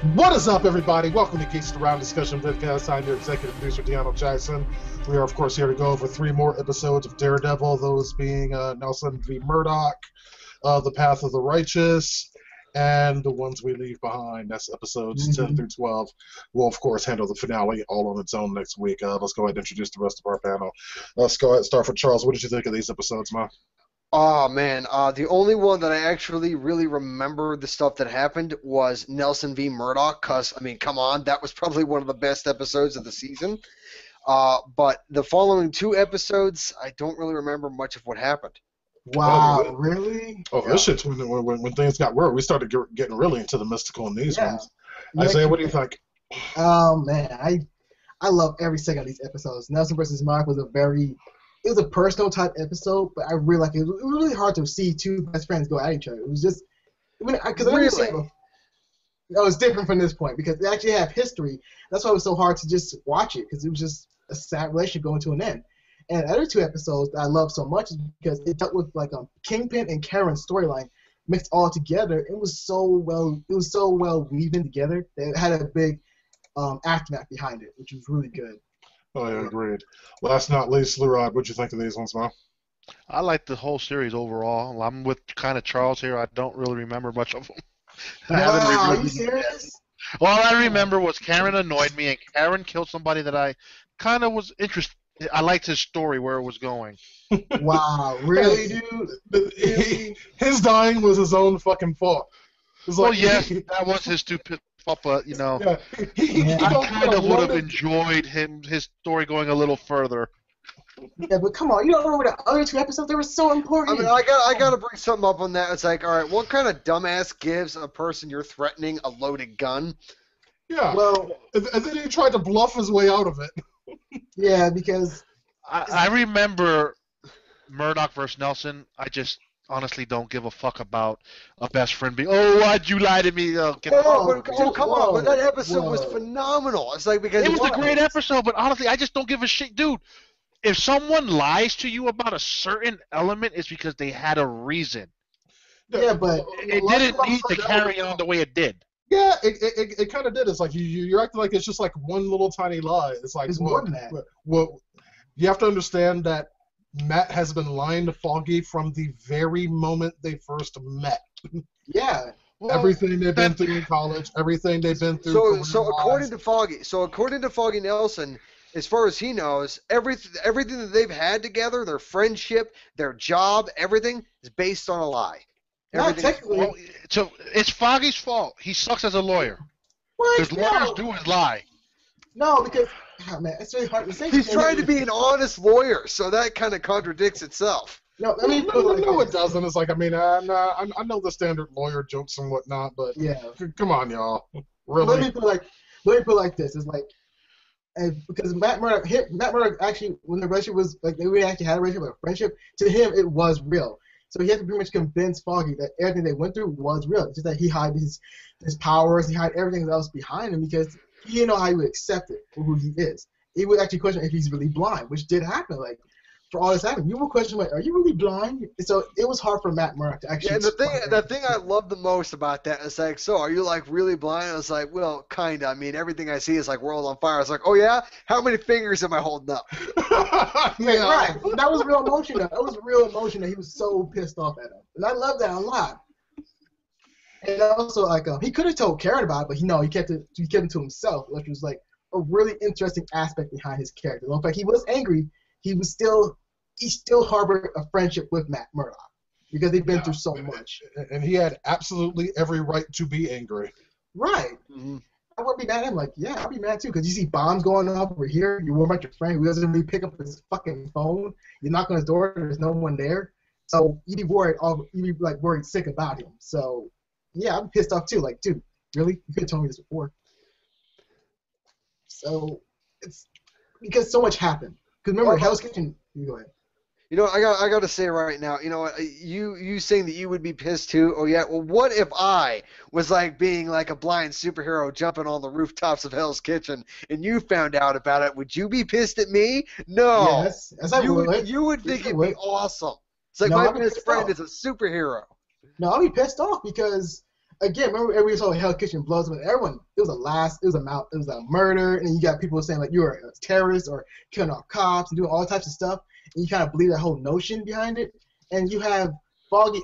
What is up, everybody? Welcome to Geeks Around Discussion Vidcast. I'm your executive producer, DeAno Jackson. We are, of course, here to go over 3 more episodes of Daredevil, those being Nelson v. Murdock, The Path of the Righteous, and The Ones We Leave Behind. That's episodes 10 through 12. We'll, of course, handle the finale all on its own next week. Let's go ahead and introduce the rest of our panel. Let's go ahead and start with Charles. What did you think of these episodes, man? Oh, man. The only one that I actually really remember the stuff that happened was Nelson v. Murdock, because, I mean, come on, that was probably one of the best episodes of the season. But the following 2 episodes, I don't really remember much of what happened. Wow, really? Oh, yeah. This shit's when things got weird. We started getting really into the mystical in these ones. Isaiah, what do you think? Oh, man, I love every second of these episodes. Nelson versus Mark was it was a personal type episode, but I really like it. It was really hard to see 2 best friends go at each other. It was just, because it's different from this point because they actually have history. That's why it was so hard to just watch it because it was just a sad relationship going to an end. And the other 2 episodes that I love so much is because it dealt with like Kingpin and Karen's storyline mixed all together. It was so well weaving together. It had a big aftermath behind it, which was really good. Oh, yeah, agreed. Last but not least, Lurod, what'd you think of these ones, man? I like the whole series overall. I'm with kind of Charles here. I don't really remember much of them. Wow, are you serious? All I remember was Karen annoyed me, and Karen killed somebody that I kind of was interested. I liked his story, where it was going. Wow, really, dude? His dying was his own fucking fault. Well, yes, that was his stupid fault, but, you know, yeah. I kind of would have enjoyed his story going a little further. Yeah, but come on, you don't remember the other 2 episodes? They were so important. I mean, I got to bring something up on that. It's like, all right, what kind of dumbass gives a person you're threatening a loaded gun? Yeah, well, and then he tried to bluff his way out of it. Yeah, because I remember Murdock versus Nelson. I just honestly don't give a fuck about a best friend being, why'd you lie to me? Come on, but that episode was phenomenal. It's like because it was a great episode, but honestly, I just don't give a shit, dude. If someone lies to you about a certain element, it's because they had a reason. Yeah, but it didn't need to carry on the way it did. Yeah, it kind of did. It's like you're acting like it's just like one little tiny lie. It's like more than that. Well, you have to understand that Matt has been lying to Foggy from the very moment they first met. Yeah. Well, everything they've been through in college, everything they've been through. So according to Foggy Nelson, as far as he knows, everything that they've had together, their friendship, their job, everything is based on a lie. Not technically. So it's Foggy's fault. He sucks as a lawyer. What? Because lawyers do is lie. No, because man, it's really hard to say. He's trying to be an honest lawyer, so that kind of contradicts itself. No, I mean, no, it doesn't. It's like, I mean, I know the standard lawyer jokes and whatnot, but yeah, come on, y'all. Really? Let me put it like this: it's like, because Matt Murdock actually, when the relationship was like, they really actually had a relationship, a friendship. To him, it was real. So he had to pretty much convince Foggy that everything they went through was real. It's just that he hid his powers, he hid everything else behind him because he didn't know how he would accept it for who he is. He would actually question if he's really blind, which did happen. Like, for all this happening, you were questioning, like, are you really blind? So it was hard for Matt Murdock to actually. Yeah, the thing I love the most about that is like, so are you like really blind? I was like, well, kinda. I mean, everything I see is like world on fire. I was like, oh yeah, how many fingers am I holding up? Yeah, right. That was real emotion. That was real emotion that he was so pissed off at him, and I love that a lot. And also, like, he could have told Karen about it, but he kept it to himself, which was like a really interesting aspect behind his character. In fact, he was angry. He still harbored a friendship with Matt Murdock because they've been through so much. And he had absolutely every right to be angry. Right. Mm-hmm. I would be mad at him. Like, yeah, I'd be mad too because you see bombs going off over here. You worry about your friend who doesn't really pick up his fucking phone. You knock on his door. There's no one there. So you'd be worried. You'd be like worried sick about him. So yeah, I'm pissed off too. Like, dude, really? You could have told me this before. So it's because so much happened. Because remember, Hell's Kitchen. You go ahead. You know, I got to say right now, you know, you saying that you would be pissed too. Oh yeah, well, what if I was like being like a blind superhero jumping on the rooftops of Hell's Kitchen, and you found out about it? Would you be pissed at me? No. Yes, I would. You would think it'd be awesome. It's like my best friend is a superhero. No, I'll be pissed off because again, remember everybody saw Hell's Kitchen blows, but everyone, it was a murder, and then you got people saying like you were a terrorist or killing all cops and doing all types of stuff, and you kind of believe that whole notion behind it, and you have Foggy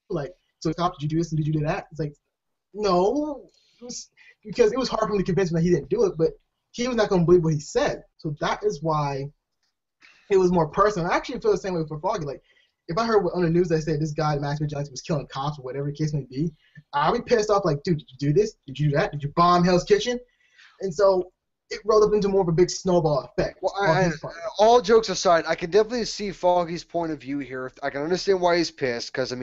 like, so cop, did you do this and did you do that? It's like, no, because it was hard for him to convince him that he didn't do it, but he was not going to believe what he said, so that is why it was more personal. I actually feel the same way for Foggy, like. If I heard on the news they said this guy, Maxwell Johnson, was killing cops or whatever the case may be, I'll be pissed off like, dude, did you do this? Did you do that? Did you bomb Hell's Kitchen? And so it rolled up into more of a big snowball effect. Well, all jokes aside, I can definitely see Foggy's point of view here. I can understand why he's pissed because,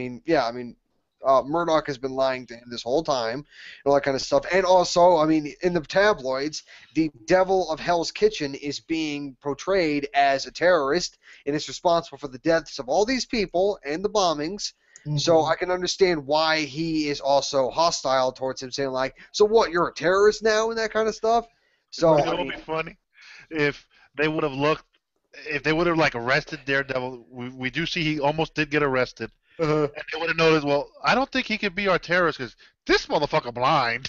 Murdock has been lying to him this whole time and all that kind of stuff. And also, in the tabloids, the devil of Hell's Kitchen is being portrayed as a terrorist and is responsible for the deaths of all these people and the bombings. Mm-hmm. So I can understand why he is also hostile towards him, saying like, so what, you're a terrorist now and that kind of stuff? So it would be funny if they would have arrested Daredevil. We do see he almost did get arrested. And they would have noticed, well, I don't think he could be our terrorist because this motherfucker blind.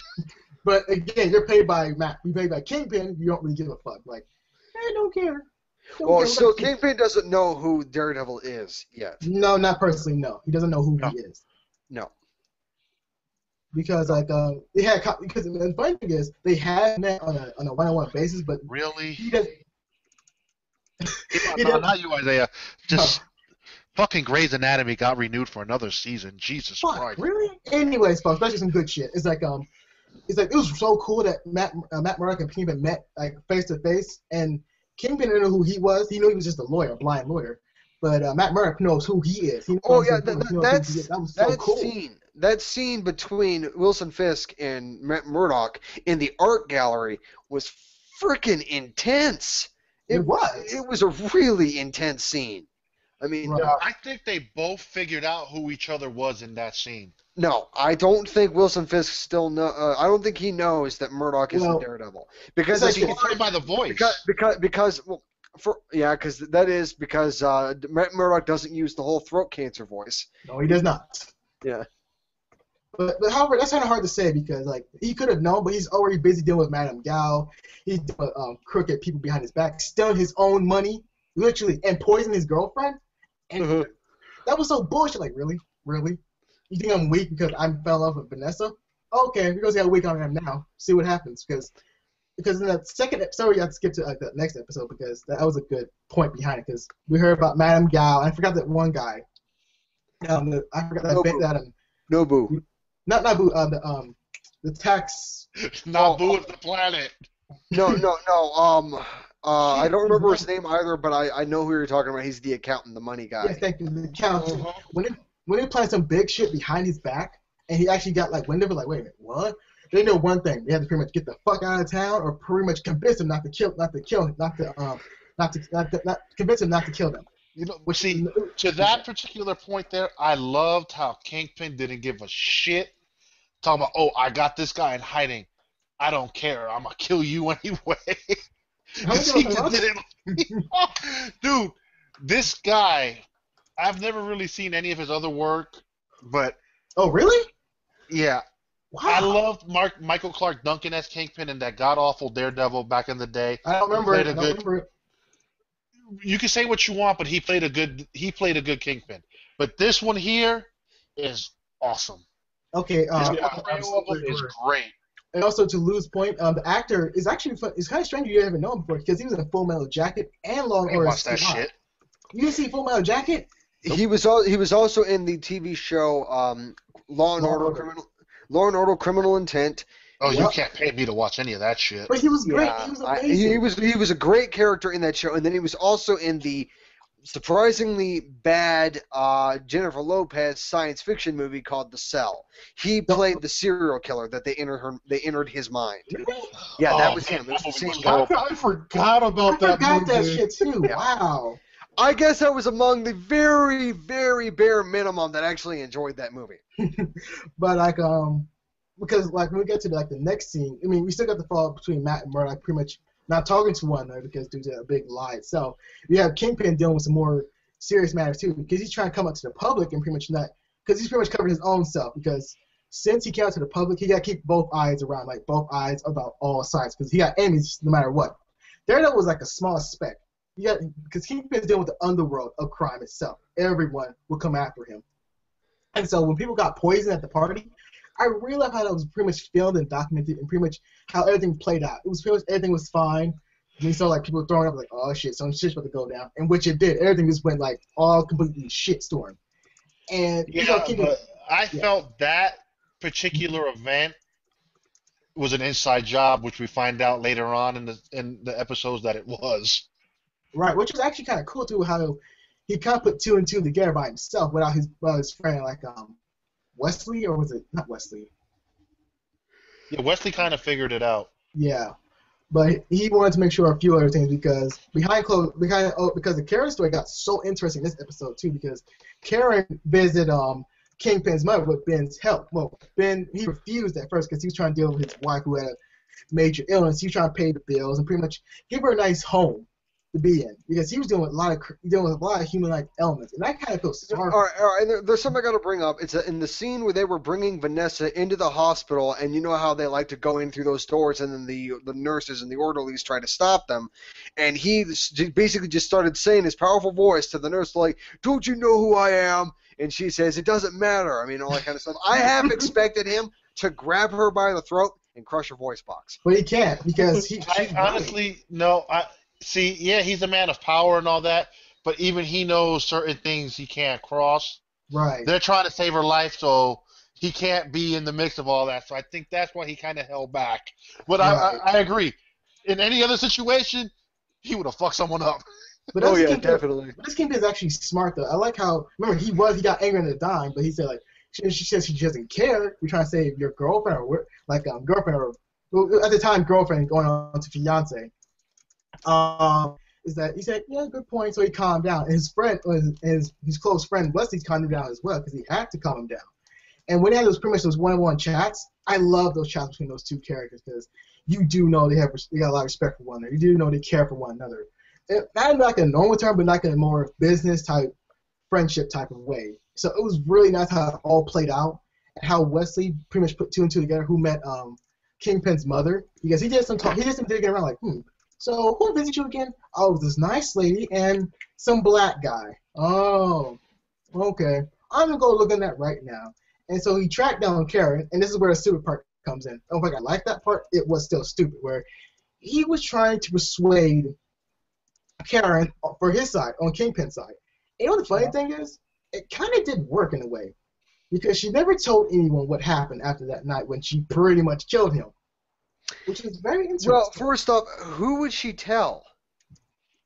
But again, you're paid by Matt. You're paid by Kingpin. You don't really give a fuck. Like, I don't care. So Kingpin doesn't know who Daredevil is yet. No, not personally. No, he doesn't know who he is. No. Because because the funny thing is they had met on a one-on-one basis, but really, he doesn't. Not you, Isaiah. Just. Fucking Grey's Anatomy got renewed for another season. Jesus Christ. Really? Anyways, folks, especially some good shit. It's like it was so cool that Matt Murdock and Kingpin met like face to face, and Kingpin didn't know who he was. He knew he was just a blind lawyer. But Matt Murdock knows who he is. That was so cool. That scene between Wilson Fisk and Matt Murdock in the art gallery was freaking intense. It was a really intense scene. I think they both figured out who each other was in that scene. No, I don't think Wilson Fisk still know. I don't think he knows that Murdock is the Daredevil because he's by the voice. Because Matt Murdock doesn't use the whole throat cancer voice. No, he does not. Yeah. But however, that's kind of hard to say because like he could have known, but he's already busy dealing with Madame Gao. He's doing crooked people behind his back, stealing his own money, literally, and poisoning his girlfriend. And that was so bullshit. Like, really? You think I'm weak because I fell in love with Vanessa? Okay, we're going to see how weak I am now. See what happens. Because in that second episode, we have to skip to the next episode because that was a good point behind it. Because we heard about Madame Gao. I forgot that one guy. I forgot that Nobu. Not Nabu. The tax. Nabu is the planet. No. I don't remember his name either, but I know who you're talking about. He's the accountant, the money guy. Yes, thank you, the accountant. When they planned some big shit behind his back, and he actually got like wind of it, like, wait a minute, what? They know one thing: they had to pretty much get the fuck out of town, or pretty much convince him not to kill them. To that particular point there, I loved how Kingpin didn't give a shit. Talking about, I got this guy in hiding. I don't care. I'm gonna kill you anyway. Dude, this guy, I've never really seen any of his other work, but oh really? Yeah. Wow. I loved Michael Clark Duncan as Kingpin in that god awful Daredevil back in the day. I don't remember it. You can say what you want, but he played a good Kingpin. But this one here is awesome. Okay, his portrayal of him is great. And also, to Lou's point, the actor is actually fun. It's kind of strange you haven't known him before because he was in a Full Metal Jacket and Law and Order. Watch that shit. You didn't see Full Metal Jacket? Nope. He was also in the TV show Law and Order: Criminal Intent. Oh, you can't pay me to watch any of that shit. But he was great. He was amazing. He was a great character in that show, and then he was also in the surprisingly bad Jennifer Lopez science fiction movie called The Cell. He played the serial killer that they entered his mind. Yeah, that was him. It was the same guy. I forgot about that movie. I forgot that shit too. Yeah. Wow. I guess I was among the very, very bare minimum that actually enjoyed that movie. But because when we get to the next scene, we still got the fall between Matt and Murdock pretty much not talking to one another because due to a big lie itself. You have Kingpin dealing with some more serious matters too because he's trying to come up to the public and pretty much not because he's pretty much covered his own self. Because since he came out to the public, he got to keep both eyes around, like both eyes about all sides, because he got enemies no matter what. Daredevil was like a small speck. Because Kingpin's dealing with the underworld of crime itself. Everyone will come after him. And so when people got poisoned at the party, I really love how that was pretty much filmed and documented, and pretty much how everything played out. It was pretty much everything was fine. And you saw like people throwing up like, oh shit, some shit's about to go down, and which it did. Everything just went like all completely shitstorm. And I felt that particular event was an inside job, which we find out later on in the episodes that it was. Right, which was actually kind of cool too. How he kind of put two and two together by himself without his friend like Wesley, or was it not Wesley? Yeah, Wesley kind of figured it out. Yeah, but he wanted to make sure a few other things because because the Karen story got so interesting in this episode too, because Karen visited Kingpin's mother with Ben's help. Well, Ben, he refused at first because he was trying to deal with his wife who had a major illness. He was trying to pay the bills and pretty much give her a nice home to be in, because he was dealing with a lot of human-like elements, and that kind of feels sorry. All right. And there's something I got to bring up. It's in the scene where they were bringing Vanessa into the hospital, and you know how they like to go in through those doors, and then the nurses and the orderlies try to stop them, and he basically just started saying his powerful voice to the nurse, like, "Don't you know who I am?" And she says, "It doesn't matter." I mean, all that kind of stuff. I have expected him to grab her by the throat and crush her voice box, but he can't because honestly, no. See, yeah, he's a man of power and all that, but even he knows certain things he can't cross. Right. They're trying to save her life, so he can't be in the mix of all that. So I think that's why he kind of held back. But right. I agree. In any other situation, he would have fucked someone up. But definitely. But this Kingpin is actually smart, though. I like how, remember, he got angry in the dime, but he said, like, she says she doesn't care. You're trying to save your girlfriend, or, like, girlfriend, or, well, at the time, girlfriend going on to fiance. Is that he said, yeah, good point. So he calmed down. And his friend, his close friend Wesley, calmed him down as well because he had to calm him down. And when they had pretty much those one-on-one chats, I love those chats between those two characters because you do know they got a lot of respect for one another. You do know they care for one another. Not in like a normal term, but like in a more business type, friendship type of way. So it was really nice how it all played out and how Wesley pretty much put two and two together. Who met Kingpin's mother, because he did some talk. He did some digging around, like, so who visited you again? Oh, this nice lady and some black guy. Oh, okay. I'm going to go look at that right now. And so he tracked down Karen, and this is where the stupid part comes in. Oh, I like that part. It was still stupid, where he was trying to persuade Karen for his side, on Kingpin's side. And you know what the funny thing is? It kind of did work in a way, because she never told anyone what happened after that night when she pretty much killed him. Which is very interesting. Well, first off, who would she tell?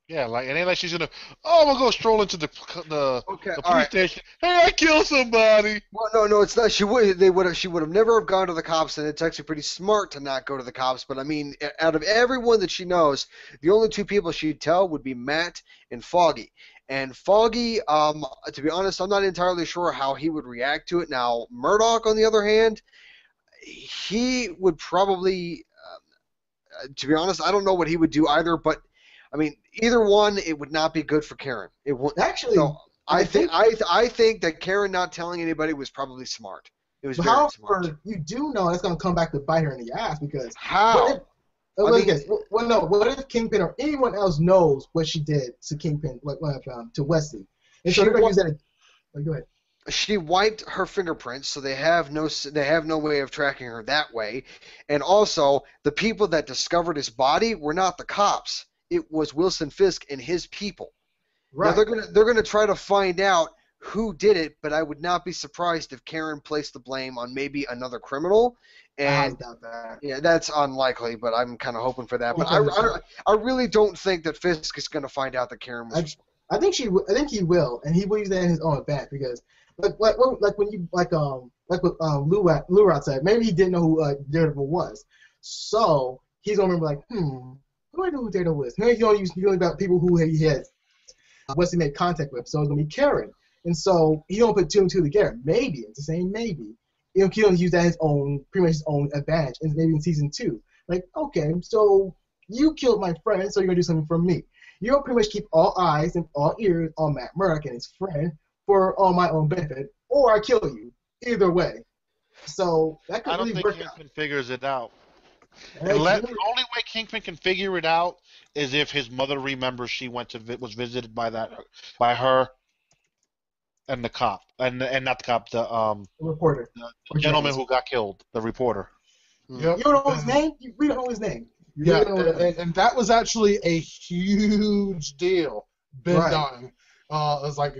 Yeah, like, it ain't like she's gonna, I'm gonna go stroll into the police station. Hey, I killed somebody. Well, no, it's not. She would have never have gone to the cops, and it's actually pretty smart to not go to the cops. But I mean, out of everyone that she knows, the only two people she'd tell would be Matt and Foggy. And Foggy, to be honest, I'm not entirely sure how he would react to it. Now, Murdock, on the other hand, he would probably, to be honest, I don't know what he would do either, but I mean, either one, it would not be good for Karen. It would actually. So I think that Karen not telling anybody was probably smart. It was very smart. You do know that's going to come back to bite her in the ass, because how? What if Kingpin or anyone else knows what she did to Kingpin, to Wesley? And so everybody use that. Go ahead. She wiped her fingerprints, so they have no way of tracking her that way. And also, the people that discovered his body were not the cops. It was Wilson Fisk and his people. Right. Now they're gonna try to find out who did it, but I would not be surprised if Karen placed the blame on maybe another criminal. And I doubt that. Yeah, that's unlikely, but I'm kind of hoping for that. But I really don't think that Fisk is going to find out that Karen was. I think he will, and he will use that in his own advantage, because like when you what Lurad said, maybe he didn't know who Daredevil was, so he's gonna remember like, who do I know who Daredevil is? Maybe he's only about people who he has Wesley made contact with, so it's gonna be Karen, and so he don't put two and two together. Maybe it's the same. Maybe he'll use that as pretty much his own advantage, and maybe in season 2, like, okay, so you killed my friend, so you're gonna do something for me. You'll pretty much keep all eyes and all ears on Matt Murdock and his friend for all my own benefit. or I kill you. Either way. So that could I don't really think work Kingpin figures it out. out. Unless, the only way Kingpin can figure it out is if his mother remembers she was visited by her and the cop, and not the cop, Reporter. the gentleman who got killed, the reporter. Yep. You don't know his name? We don't know his name. Yeah, and that was actually a huge deal. Ben dying. It was like,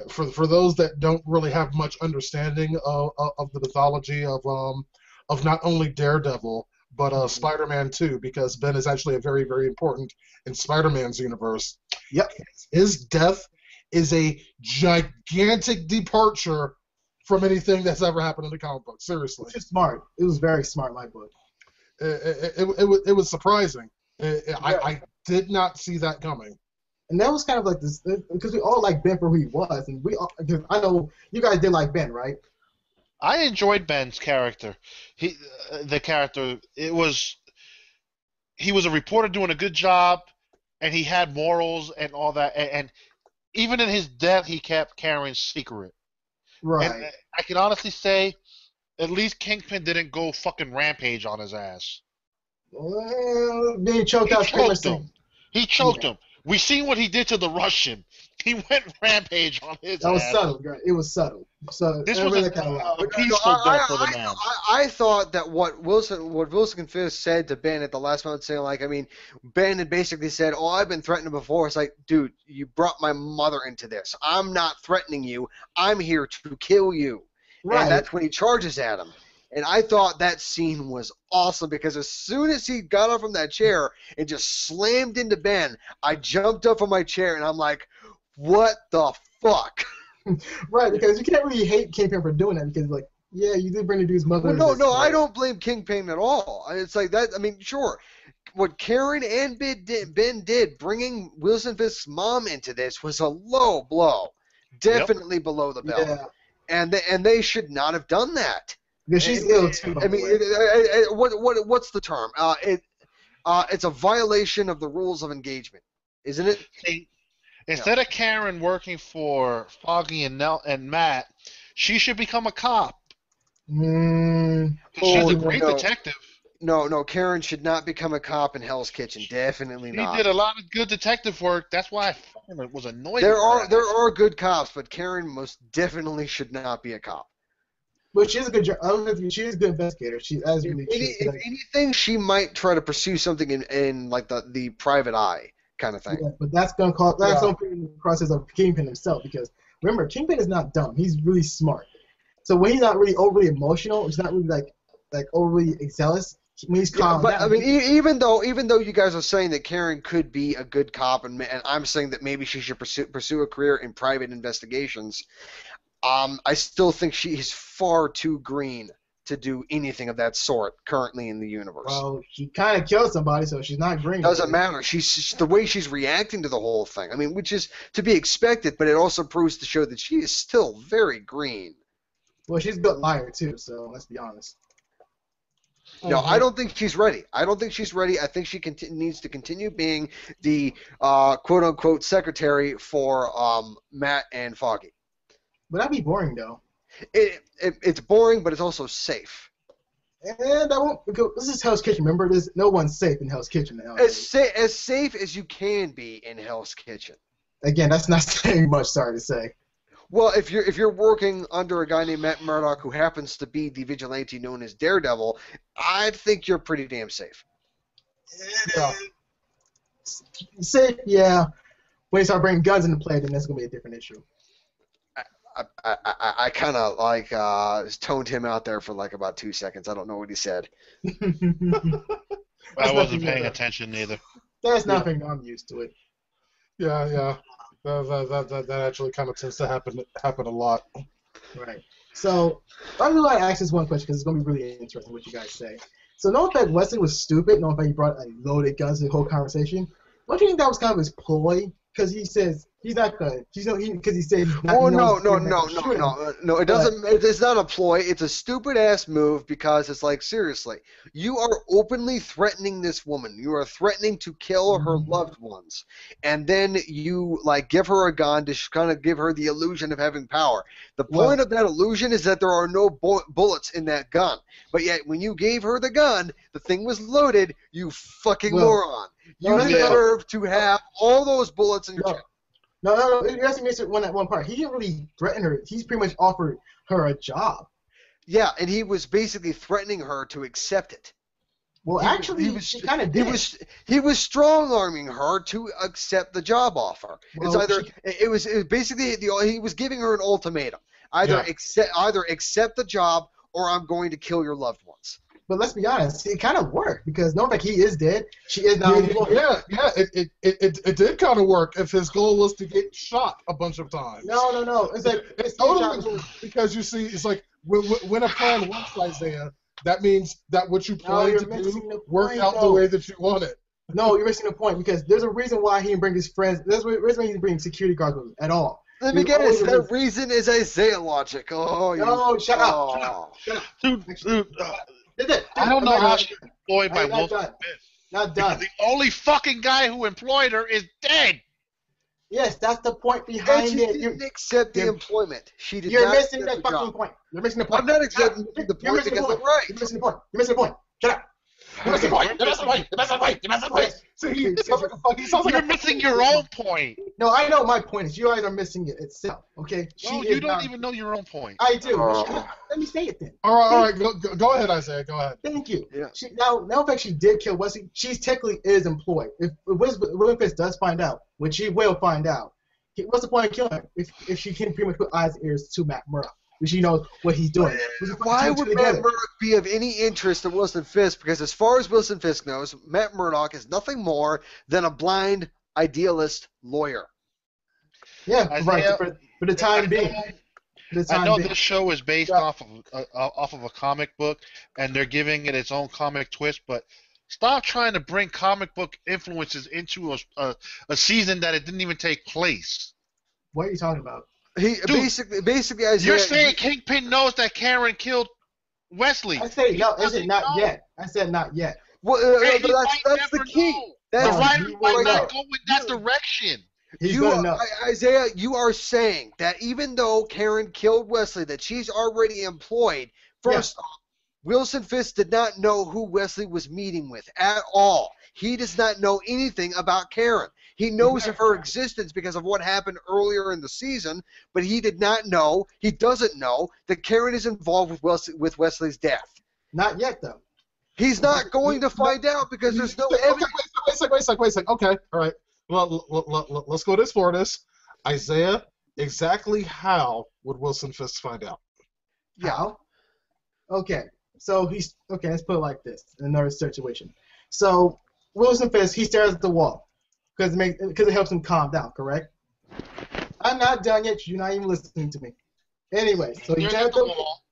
for those that don't really have much understanding of the mythology of not only Daredevil but Spider-Man 2, because Ben is actually a very, very important in Spider-Man's universe. Yep. His death is a gigantic departure from anything that's ever happened in the comic book. Seriously. It's just smart. It was very smart in my book. It was surprising. I did not see that coming. And that was kind of like this, because we all like Ben for who he was, and because I know you guys did like Ben, right? I enjoyed Ben's character. He was a reporter doing a good job, and he had morals and all that. And even in his death, he kept Karen's secret. Right. And I can honestly say, at least Kingpin didn't go fucking rampage on his ass. Well, being choked out. He choked him. We seen what he did to the Russian. He went rampage on his ass. That was subtle, right? It was subtle. So this was a peaceful death for the man. I thought that what Wilson and Fisk said to Ben at the last moment, saying like, I mean, Ben had basically said, "Oh, I've been threatened before." It's like, dude, you brought my mother into this. I'm not threatening you. I'm here to kill you. Right. And that's when he charges at him. And I thought that scene was awesome because as soon as he got up from that chair and just slammed into Ben, I jumped up from my chair and I'm like, what the fuck? Right, because you can't really hate Kingpin for doing that because, like, yeah, you did bring the dude's mother. Well, no, I don't blame Kingpin at all. It's like that. I mean, sure, what Karen and Ben did, bringing Wilson Fisk's mom into this was a low blow, definitely below the belt, and they should not have done that. Yeah, she's ill too. I mean, what's the term? It's a violation of the rules of engagement, isn't it? See, instead of Karen working for Foggy and Matt, she should become a cop. She's a great detective. No, Karen should not become a cop in Hell's Kitchen. Definitely not. She did a lot of good detective work. That's why I fucking was annoyed. There are good cops, but Karen most definitely should not be a cop. But she's a good. I don't know if she's a good investigator. If anything, she might try to pursue something in like the private eye kind of thing. Yeah, but that's gonna cause in the process of Kingpin himself, because remember, Kingpin is not dumb. He's really smart. So when he's not really overly emotional, he's not really like overly zealous. When he's calm down. I mean, even though you guys are saying that Karen could be a good cop, and I'm saying that maybe she should pursue a career in private investigations. I still think she is far too green to do anything of that sort currently in the universe. Well, she kind of killed somebody, so she's not green. Doesn't matter. She's the way she's reacting to the whole thing. I mean, which is to be expected, but it also proves to show that she is still very green. Well, she's a good liar too, so let's be honest. No, I don't think she's ready. I think she needs to continue being the quote-unquote secretary for Matt and Foggy. But that'd be boring, though. It's boring, but it's also safe. And I won't. This is Hell's Kitchen. Remember, no one's safe in Hell's Kitchen. As safe as you can be in Hell's Kitchen. Again, that's not saying much. Sorry to say. Well, if you're working under a guy named Matt Murdock who happens to be the vigilante known as Daredevil, I think you're pretty damn safe. Yeah. Safe, yeah. When you start bringing guns into play, then that's gonna be a different issue. I kind of like toned him out there for like about 2 seconds. I don't know what he said. I wasn't paying attention either. That's nothing. I'm used to it. Yeah. That actually kind of tends to happen a lot. Right. So I really want to ask this one question because it's going to be really interesting what you guys say. So knowing that Wesley was stupid, knowing that he brought loaded guns to the whole conversation, don't you think that was kind of his ploy? Because he says, He's not good. Because he said he's not. Oh, he knows no. It doesn't. It's not a ploy. It's a stupid ass move because it's like, seriously, you are openly threatening this woman. You are threatening to kill her loved ones, and then you like give her a gun to kind of give her the illusion of having power. The point of that illusion is that there are no bullets in that gun. But yet, when you gave her the gun, the thing was loaded. You fucking moron. You deserve to have all those bullets in your chest. No, you have to miss one part. He didn't really threaten her. He's pretty much offered her a job. Yeah, and he was basically threatening her to accept it. Well, she kind of did. He was strong-arming her to accept the job offer. Well, it was basically he was giving her an ultimatum. Either accept the job or I'm going to kill your loved ones. But let's be honest, it kind of worked because knowing that he is dead, she is now. It did kind of work if his goal was to get shot a bunch of times. No. It's totally because you see, it's like when a plan works, Isaiah, that means that what you plan to do worked out the way that you want it. No, you're missing the point because there's a reason why he didn't bring his friends. There's a reason why he didn't bring security guards with him at all. Let me guess. That reason is Isaiah logic. Shut up. Dude. I don't know how she's employed by Wilson Fisk. Not done. The only fucking guy who employed her is dead. Yes, that's the point behind it. She didn't accept the employment. She did You're not missing the fucking point. You're missing the point. I'm not accepting the point because I'm right. You're missing the point. Shut up. You're missing the point. See, you're missing your own point. No, I know my point is you guys are missing it itself. Okay. You don't even know your own point. I do. Let me say it then. All right. Go ahead, Isaiah. Go ahead. Thank you. Yeah. Now, in fact, she did kill Wesley. She technically is employed. If William Fisk does find out, which he will find out, what's the point of killing her if she can pretty much put eyes and ears to Matt Murdock? She knows what he's doing. Why would Matt Murdock be of any interest in Wilson Fisk? Because as far as Wilson Fisk knows, Matt Murdock is nothing more than a blind idealist lawyer. Yeah, right. For the time being. I know this show is based off of a comic book, and they're giving it its own comic twist, but stop trying to bring comic book influences into a season that it didn't even take place. What are you talking about? Basically, Isaiah, you're saying Kingpin knows that Karen killed Wesley. I say no. Is it not yet? I said not yet. Well, that's the key. The writer might not go in that direction. Isaiah, you are saying that even though Karen killed Wesley, that she's already employed. First off, Wilson Fisk did not know who Wesley was meeting with at all. He does not know anything about Karen. He knows of her existence because of what happened earlier in the season, but he doesn't know that Karen is involved with Wesley's death. Not yet, though. He's not going to find out because there's no evidence. Wait a second. Okay, all right. Well, let's go for this. Isaiah, exactly how would Wilson Fisk find out? How? Okay. So let's put it like this in another situation. So Wilson Fisk, he stares at the wall because it helps him calm down, correct? I'm not done yet. You're not even listening to me. Anyway, so he stares at the wall.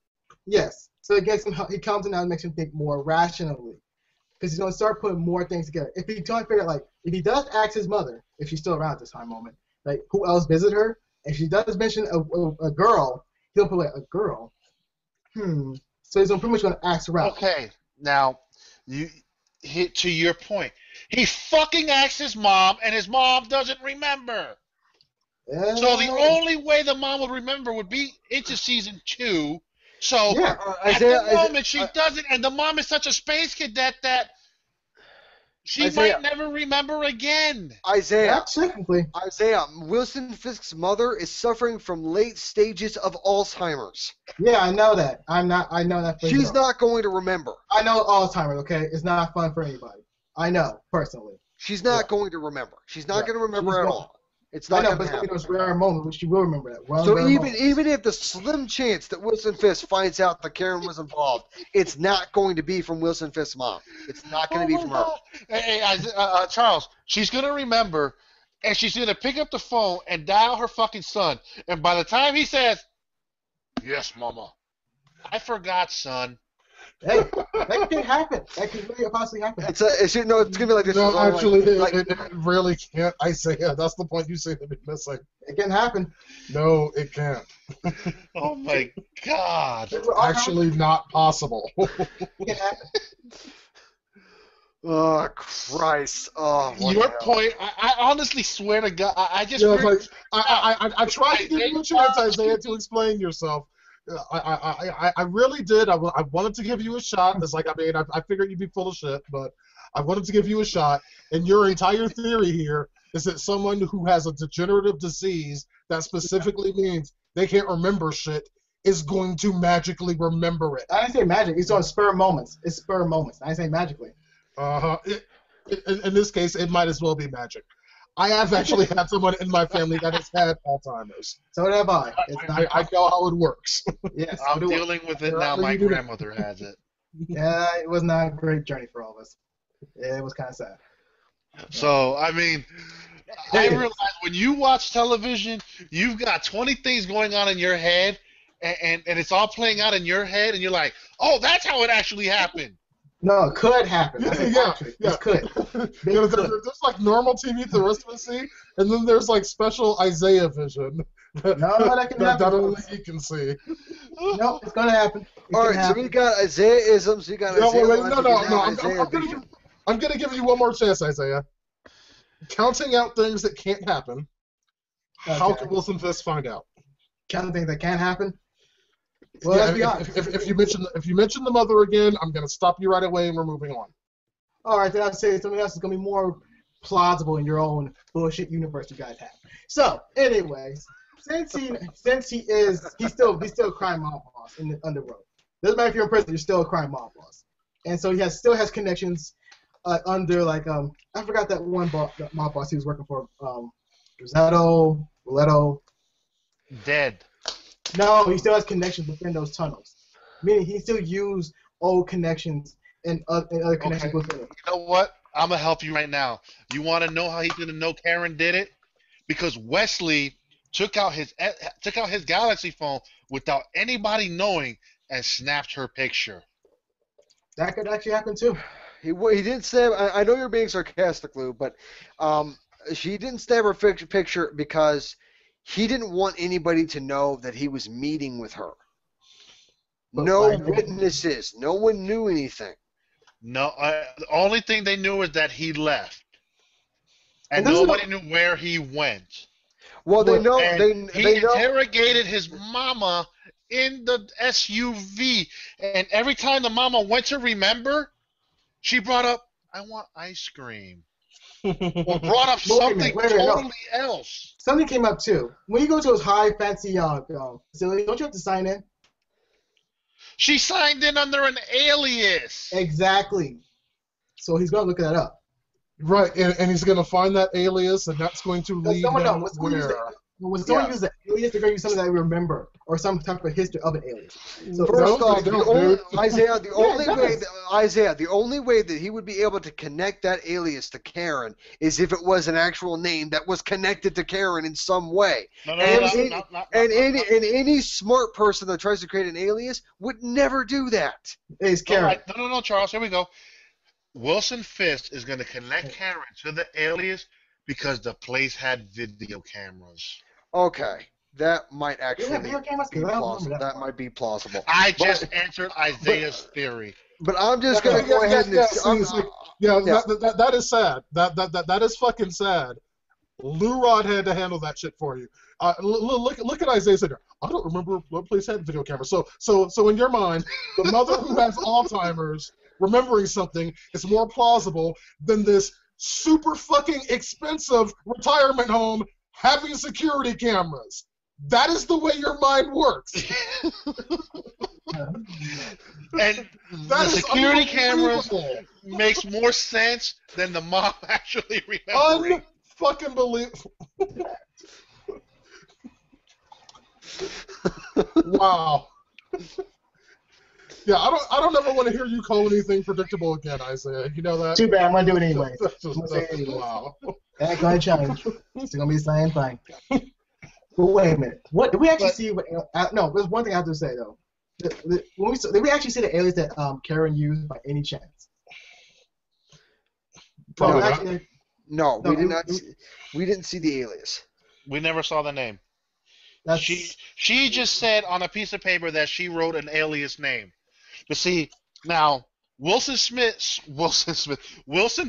Yes. So it gets him. He calms him down and makes him think more rationally because he's going to start putting more things together. If he trying to figure out, if he does ask his mother, if she's still around at this time moment, who else visited her? If she does mention a girl, he'll put a girl. So he's pretty much going to ask around. Okay, now you hit to your point. He fucking asked his mom, and his mom doesn't remember. So the only way the mom would remember would be into season 2. So at the moment she doesn't, and the mom is such a space cadet that she might never remember again. Isaiah, Wilson Fisk's mother is suffering from late stages of Alzheimer's. Yeah, I know that. I know that. She's not going to remember. I know Alzheimer's. Okay, it's not fun for anybody. I know personally. She's not going to remember. She's not going to remember at all. It's not going to happen. It's a rare moment, which she will remember that. So even if the slim chance that Wilson Fisk finds out that Karen was involved, it's not going to be from Wilson Fisk's mom. It's not going to be from her. Hey, Charles, she's going to remember, and she's going to pick up the phone and dial her fucking son. And by the time he says, "Yes, Mama," I forgot, son. Hey, that can happen. That can really possibly happen. It's gonna be like this. No, actually, like, it really can't. Isaiah, that's the point you seem to be missing. It can happen. No, it can't. Oh my God! Actually, not possible. It can happen. oh Christ! Oh, what Your the hell? point. I honestly swear to God, I just. Yeah, heard- like, I tried to give you a chance, Isaiah, to explain yourself. I really did. I wanted to give you a shot. It's like, I mean, I figured you'd be full of shit, but I wanted to give you a shot. And your entire theory here is that someone who has a degenerative disease that specifically means they can't remember shit is going to magically remember it. I didn't say magic. It's on spur moments. It's spur moments. I didn't say magically. In this case, it might as well be magic. I have actually had someone in my family that has had Alzheimer's. So have I. I know how it works. Yes. I'm dealing with it now. My grandmother has it. Yeah, it was not a great journey for all of us. Yeah, it was kind of sad. So, I mean, I realize when you watch television, you've got 20 things going on in your head, and it's all playing out in your head, and you're like, oh, that's how it actually happened. No, it could happen. Yeah. It could. There's like normal TV the rest of us see, and then there's like special Isaiah vision that can happen. that only he can see. No, it's gonna happen. All right, so we got Isaiah-isms. You got Isaiah. No. I'm gonna give you one more chance, Isaiah. Counting out things that can't happen. Okay. How can Wilson Fisk find out? Counting things that can happen. Well, Yeah, let's be honest. if you mention the mother again, I'm gonna stop you right away and we're moving on. All right, then I'll say something else is gonna be more plausible in your own bullshit universe you guys have. So, anyways, he's still a crime mob boss in the underworld. Doesn't matter if you're in prison, you're still a crime mob boss. And so he still has connections under I forgot that one mob boss he was working for, Roletto. Dead. No, he still has connections within those tunnels. Meaning he still use old connections and other connections within it. You know what? I'm going to help you right now. You want to know how he's going to know Karen did it? Because Wesley took out his Galaxy phone without anybody knowing and snapped her picture. That could actually happen too. He didn't stab. I know you're being sarcastic, Lou, but she didn't stab her picture because he didn't want anybody to know that he was meeting with her. No witnesses. No one knew anything. No, the only thing they knew is that he left, and nobody knew where he went. Well, they know. He interrogated his mama in the SUV, and every time the mama went to remember, she brought up, "I want ice cream," or brought up something totally else. Something came up too. When you go to his high fancy facility, don't you have to sign in? She signed in under an alias. Exactly. So he's gonna look that up. Right, and he's gonna find that alias, and that's going to lead him where? When someone uses an alias, they're going to use something that they remember, or some type of history of an alias. So first off, the only way that he would be able to connect that alias to Karen is if it was an actual name that was connected to Karen in some way. Any smart person that tries to create an alias would never do that. It's Karen. Right. No, Charles, here we go. Wilson Fisk is going to connect Karen to the alias because the place had video cameras. Okay, that might actually be plausible. That might be plausible. I just answered Isaiah's theory. But I'm just going to go ahead and... That is sad. That is fucking sad. Lou Rod had to handle that shit for you. Look at Isaiah's here. I don't remember what place had video cameras. So in your mind, the mother who has Alzheimer's remembering something is more plausible than this super fucking expensive retirement home having security cameras. That is the way your mind works. And the security cameras makes more sense than the mom actually remembering. Unfucking believable. Wow. Yeah, I don't ever want to hear you call anything predictable again, Isaiah. You know that? Too bad, I'm going to do it anyway. Wow. That ain't going to change. It's going to be the same thing. But wait a minute. What did we actually see? No, there's one thing I have to say, though. Did we actually see the alias that Karen used by any chance? Probably No, not. actually, No, No, we did we- not. We didn't see the alias. We never saw the name. that's She just said on a piece of paper that she wrote an alias name. But see, now Wilson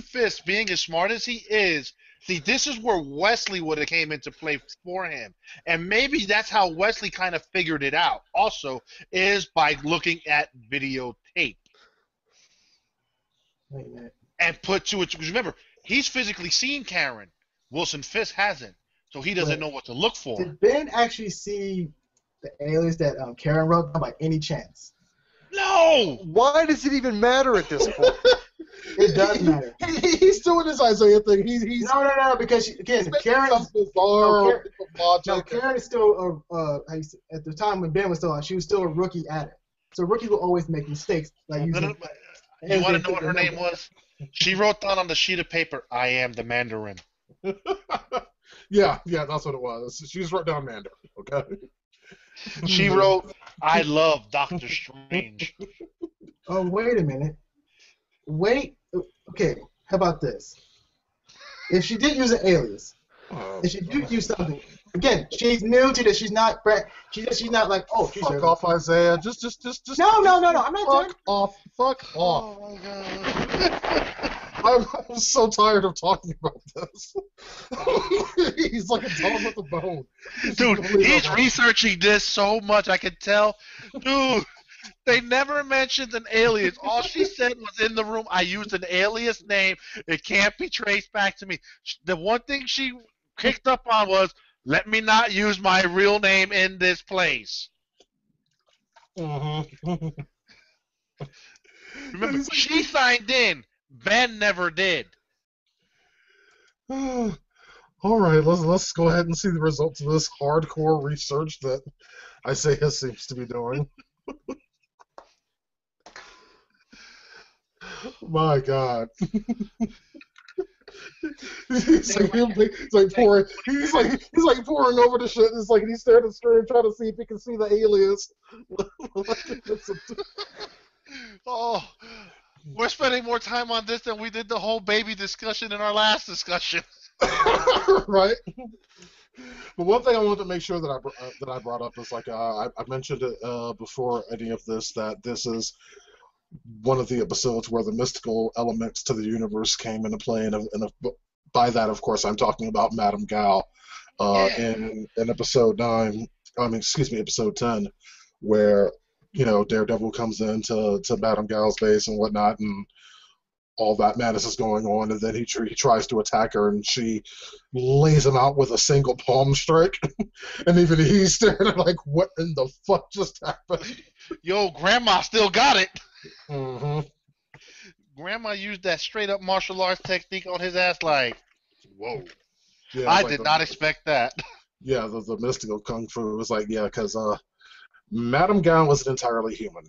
Fisk, being as smart as he is, see, this is where Wesley would have came into play for him, and maybe that's how Wesley kind of figured it out. Also, is by looking at videotape wait a minute. and put to it. Because remember, he's physically seen Karen. Wilson Fisk hasn't, so he doesn't But know what to look for. Did Ben actually see the alias that Karen wrote down by any chance? No. Why does it even matter at this point? It does matter. He's doing this Isaiah thing. He's No, because again, Karen some bizarre logic. No, Karen is still at the time when Ben was still out, she was still a rookie at it. So rookies will always make mistakes like using. You want to know what her name was? She wrote down on the sheet of paper, "I am the Mandarin." Yeah, that's what it was. She just wrote down Mandarin. Okay. She wrote, "I love Doctor Strange." Oh, wait a minute. Wait. Okay, how about this? If she did use an alias, if she did use something, again, she's new to this. She's not. She's not like, oh, she's Fuck off, Isaiah. Just. No. I'm not Fuck off. Fuck off. Oh my god. I'm so tired of talking about this. He's like a dog with a bone. Dude, he's researching this so much, I can tell. Dude, they never mentioned an alias. All she said was in the room, "I used an alias name. It can't be traced back to me." The one thing she kicked up on was, "Let me not use my real name in this place." Mm-hmm. Remember, she signed in. Ben never did. All right, let's go ahead and see the results of this hardcore research that Isaiah seems to be doing. My God. He's like pouring over the shit. It's like he's staring at the screen trying to see if he can see the alias. Oh, we're spending more time on this than we did the whole baby discussion in our last discussion. Right. But one thing I wanted to make sure that I brought up is like I mentioned it before any of this, that this is one of the episodes where the mystical elements to the universe came into play, and by that, of course, I'm talking about Madame Gal in episode 9. Episode 10, where Daredevil comes into Madame Gal's base and whatnot, and all that madness is going on, and then he tries to attack her, and she lays him out with a single palm strike, and even he's staring at like, what in the fuck just happened? Yo, Grandma still got it. Mm-hmm. Grandma used that straight up martial arts technique on his ass like, whoa. Yeah, I did not expect that. Yeah, the mystical kung fu was like, yeah, because Madame Gal wasn't entirely human.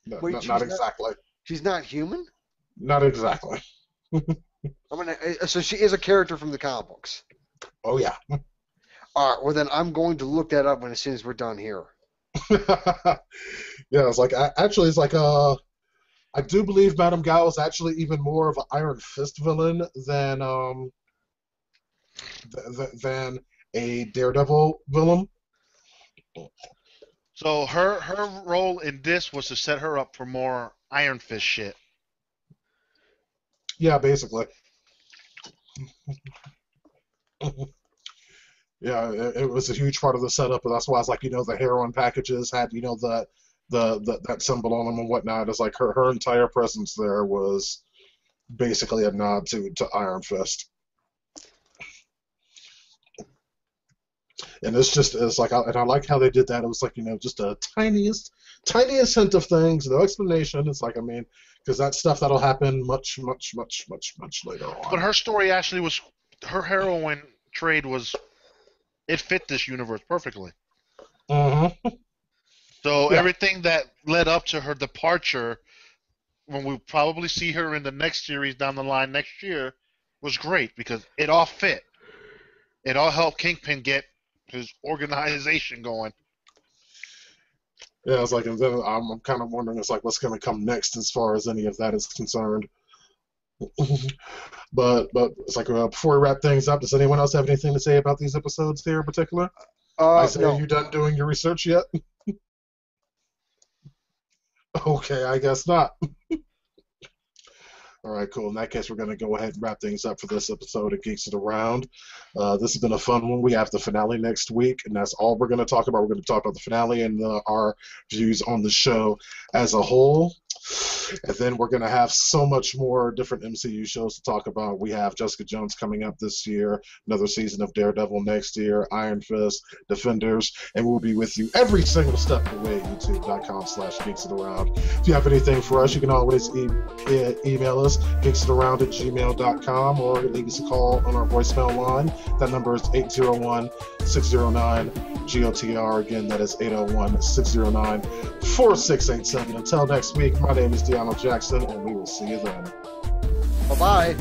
No, Wait, not exactly. She's not human? Not exactly. So she is a character from the comic books. Oh, yeah. All right, well then I'm going to look that up as soon as we're done here. Yeah, it's like, actually, it's like, I do believe Madame Gal is actually even more of an Iron Fist villain than a Daredevil villain. So her role in this was to set her up for more Iron Fist shit. Yeah, basically. Yeah, it was a huge part of the setup, and that's why it's like, the heroin packages had, that symbol on them and whatnot. It's like her entire presence there was basically a nod to Iron Fist. And it's like, and I like how they did that. It was like, just a tiniest hint of things, no explanation. It's like, because that's stuff that'll happen much later on. But her story actually was, her heroin trade was, it fit this universe perfectly. Mm-hmm. So Yeah. everything that led up to her departure, when we probably see her in the next series down the line next year, was great because it all fit. It all helped Kingpin get his organization going. Yeah, it's like, and then I'm kind of wondering, it's like, what's going to come next as far as any of that is concerned. but it's like, before we wrap things up, does anyone else have anything to say about these episodes here in particular? Isaiah, No. you done doing your research yet? Okay, I guess not. All right, cool. In that case, we're going to go ahead and wrap things up for this episode of Geeks It Around. This has been a fun one. We have the finale next week, and that's all we're going to talk about. We're going to talk about the finale and our views on the show as a whole. And then we're going to have so much more different MCU shows to talk about. We have Jessica Jones coming up this year, another season of Daredevil next year, Iron Fist, Defenders, and we'll be with you every single step of the way at youtube.com/geeksitaround. If you have anything for us, you can always email us, geeksitaround@gmail.com, or leave us a call on our voicemail line. That number is 801-609-GOTR. Again, that is 801-609-4687. Until next week, my name is DeAno Jackson, and we will see you then. Bye-bye.